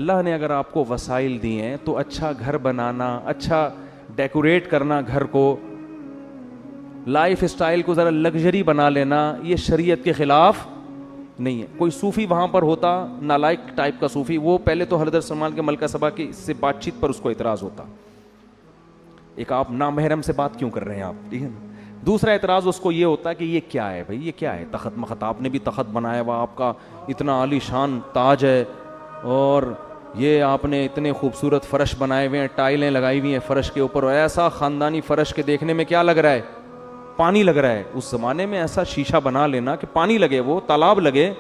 اللہ نے اگر آپ کو وسائل دیے ہیں تو اچھا گھر بنانا، اچھا ڈیکوریٹ کرنا گھر کو، لائف اسٹائل کو ذرا لگژری بنا لینا، یہ شریعت کے خلاف نہیں ہے. کوئی صوفی وہاں پر ہوتا نالائق ٹائپ کا صوفی، وہ پہلے تو حضرت سلمان کے ملکہ سبا کی سے بات چیت پر اس کو اعتراض ہوتا، ایک آپ نامحرم سے بات کیوں کر رہے ہیں آپ، ٹھیک ہے نا. دوسرا اعتراض اس کو یہ ہوتا کہ یہ کیا ہے بھائی، یہ کیا ہے تخت مخت، آپ نے بھی تخت بنایا ہوا، آپ کا اتنا عالی شان تاج ہے، اور یہ آپ نے اتنے خوبصورت فرش بنائے ہوئے ہیں، ٹائلیں لگائی ہوئی ہیں فرش کے اوپر، اور ایسا خاندانی فرش کے دیکھنے میں کیا لگ رہا ہے، پانی لگ رہا ہے. اس زمانے میں ایسا شیشہ بنا لینا کہ پانی لگے، وہ تالاب لگے،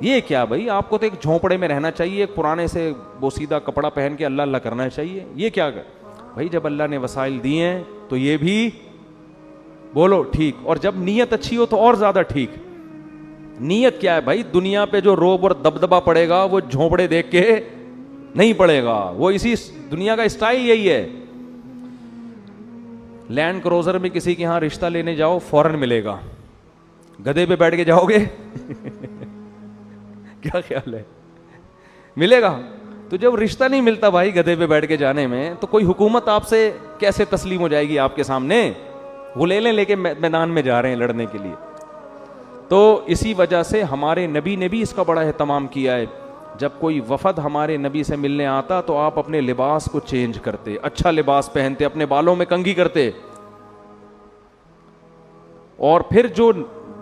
یہ کیا بھائی، آپ کو تو ایک جھونپڑے میں رہنا چاہیے، ایک پرانے سے بوسیدہ کپڑا پہن کے اللہ اللہ کرنا چاہیے، یہ کیا بھائی. جب اللہ نے وسائل دیے ہیں تو یہ بھی بولو ٹھیک، اور جب نیت اچھی ہو تو اور زیادہ ٹھیک. نیت کیا ہے بھائی، دنیا پہ جو روب اور دبدبا پڑے گا وہ جھونپڑے دیکھ کے نہیں پڑے گا، وہ اسی دنیا کا اسٹائل یہی ہے. لینڈ کروزر میں کسی کے ہاں رشتہ لینے جاؤ فوراً ملے گا، گدھے پہ بیٹھ کے جاؤ گے کیا خیال ہے، ملے گا؟ تو جب رشتہ نہیں ملتا بھائی گدھے پہ بیٹھ کے جانے میں، تو کوئی حکومت آپ سے کیسے تسلیم ہو جائے گی آپ کے سامنے؟ غلیلیں لے کے میدان میں جا رہے ہیں لڑنے کے لیے. تو اسی وجہ سے ہمارے نبی نے بھی اس کا بڑا اہتمام کیا ہے. جب کوئی وفد ہمارے نبی سے ملنے آتا تو آپ اپنے لباس کو چینج کرتے، اچھا لباس پہنتے، اپنے بالوں میں کنگھی کرتے. اور پھر جو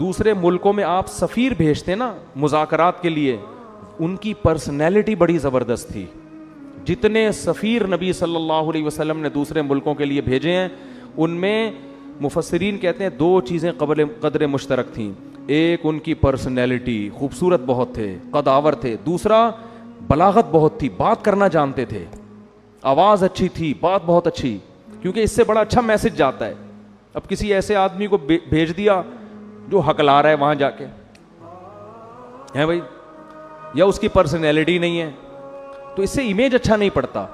دوسرے ملکوں میں آپ سفیر بھیجتے نا مذاکرات کے لیے، ان کی پرسنالٹی بڑی زبردست تھی. جتنے سفیر نبی صلی اللہ علیہ وسلم نے دوسرے ملکوں کے لیے بھیجے ہیں، ان میں مفسرین کہتے ہیں دو چیزیں قدر مشترک تھیں. ایک ان کی پرسنالٹی، خوبصورت بہت تھے، قداور تھے. دوسرا بلاغت بہت تھی، بات کرنا جانتے تھے، آواز اچھی تھی، بات بہت اچھی، کیونکہ اس سے بڑا اچھا میسج جاتا ہے. اب کسی ایسے آدمی کو بھیج دیا جو ہکلا رہا ہے وہاں جا کے ہے بھائی، یا اس کی پرسنالٹی نہیں ہے، تو اس سے امیج اچھا نہیں پڑتا.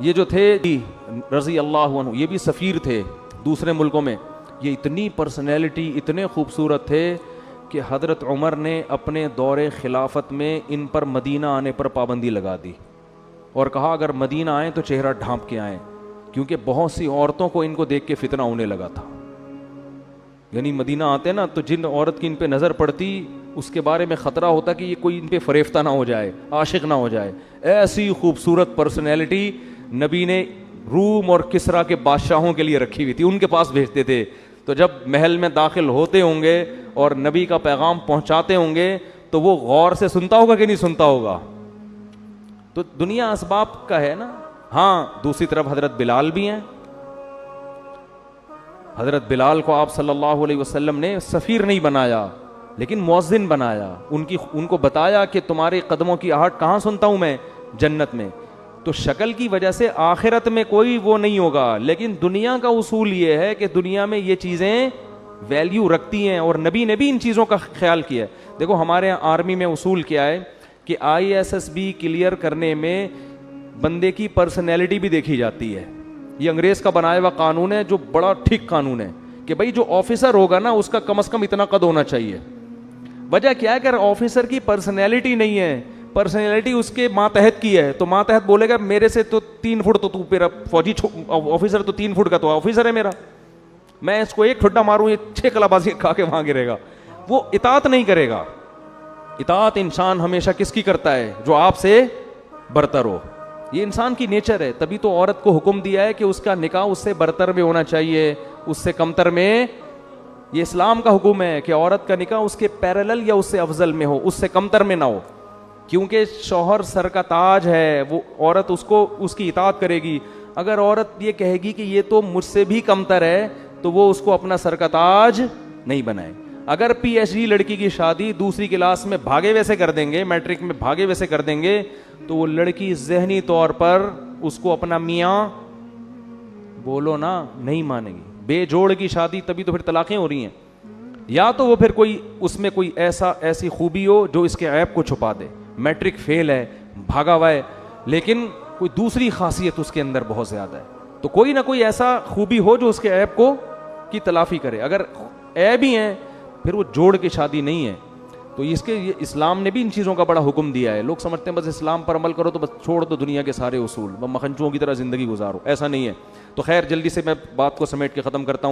یہ جو تھے رضی اللہ عنہ، یہ بھی سفیر تھے دوسرے ملکوں میں، یہ اتنی پرسنالٹی، اتنے خوبصورت تھے کہ حضرت عمر نے اپنے دور خلافت میں ان پر مدینہ آنے پر پابندی لگا دی، اور کہا اگر مدینہ آئیں تو چہرہ ڈھانپ کے آئیں، کیونکہ بہت سی عورتوں کو ان کو دیکھ کے فتنہ ہونے لگا تھا. یعنی مدینہ آتے نا تو جن عورت کی ان پہ نظر پڑتی اس کے بارے میں خطرہ ہوتا کہ یہ کوئی ان پہ فریفتہ نہ ہو جائے، عاشق نہ ہو جائے. ایسی خوبصورت پرسنالٹی نبی نے روم اور کسرا کے بادشاہوں کے لیے رکھی ہوئی تھی، ان کے پاس بھیجتے تھے. تو جب محل میں داخل ہوتے ہوں گے اور نبی کا پیغام پہنچاتے ہوں گے تو وہ غور سے سنتا ہوگا کہ نہیں سنتا ہوگا. تو دنیا اسباب کا ہے نا. ہاں دوسری طرف حضرت بلال بھی ہیں. حضرت بلال کو آپ صلی اللہ علیہ وسلم نے سفیر نہیں بنایا لیکن مؤذن بنایا. ان کو بتایا کہ تمہارے قدموں کی آہٹ کہاں سنتا ہوں میں؟ جنت میں. تو شکل کی وجہ سے آخرت میں کوئی وہ نہیں ہوگا، لیکن دنیا کا اصول یہ ہے کہ دنیا میں یہ چیزیں ویلیو رکھتی ہیں، اور نبی نے بھی ان چیزوں کا خیال کیا ہے. دیکھو ہمارے یہاں آرمی میں اصول کیا ہے کہ ISSB کلیئر کرنے میں بندے کی پرسنالٹی بھی دیکھی جاتی ہے. یہ انگریز کا بنایا ہوا قانون ہے جو بڑا ٹھیک قانون ہے کہ بھائی جو آفیسر ہوگا نا اس کا کم از کم اتنا قد ہونا چاہیے. وجہ کیا ہے کہ آفیسر کی پرسنالٹی نہیں ہے، پرسنالٹی اس کے ماتحت کی ہے، تو ماتحت بولے گا میرے سے تو 3 فٹ تو میرا فوجی آفیسر تو 3 فٹ کا تو آفیسر ہے میرا، میں اس کو ایک ٹھڈا ماروں یہ 6 کلابازی کھا کے وہاں گرے گا. وہ اطاعت نہیں کرے گا. اطاعت انسان ہمیشہ کس کی کرتا ہے؟ جو آپ سے برتر ہو. یہ انسان کی نیچر ہے. تبھی تو عورت کو حکم دیا ہے کہ اس کا نکاح اس سے برتر میں ہونا چاہیے، اس سے کمتر میں. یہ اسلام کا حکم ہے کہ عورت کا نکاح اس کے پیرالل یا اس سے افضل میں ہو، اس سے کمتر میں نہ ہو، کیونکہ شوہر سر کا تاج ہے. وہ عورت اس کی اطاعت کرے گی. اگر عورت یہ کہے گی کہ یہ تو مجھ سے بھی کمتر ہے تو وہ اس کو اپنا سر کا تاج نہیں بنائے. اگر PhD لڑکی کی شادی دوسری کلاس میں بھاگے ویسے کر دیں گے، میٹرک میں بھاگے ویسے کر دیں گے، تو وہ لڑکی ذہنی طور پر اس کو اپنا میاں بولو نا نہیں مانے گی. بے جوڑ کی شادی تبھی تو پھر طلاقیں ہو رہی ہیں. یا تو وہ پھر کوئی اس میں کوئی ایسی خوبی ہو جو اس کے عیب کو چھپا دے. میٹرک فیل ہے، بھاگا ہوا ہے، لیکن کوئی دوسری خاصیت اس کے اندر بہت زیادہ ہے، تو کوئی نہ کوئی ایسا خوبی ہو جو اس کے عیب کی تلافی کرے. اگر عیب ہی ہیں پھر وہ جوڑ کی شادی نہیں ہے. تو اس کے اسلام نے بھی ان چیزوں کا بڑا حکم دیا ہے. لوگ سمجھتے ہیں بس اسلام پر عمل کرو تو بس چھوڑ دو دنیا کے سارے اصول, مکھنچوؤں کی طرح زندگی گزارو, ایسا نہیں ہے. تو خیر جلدی سے میں بات کو سمیٹ کے ختم کرتا ہوں.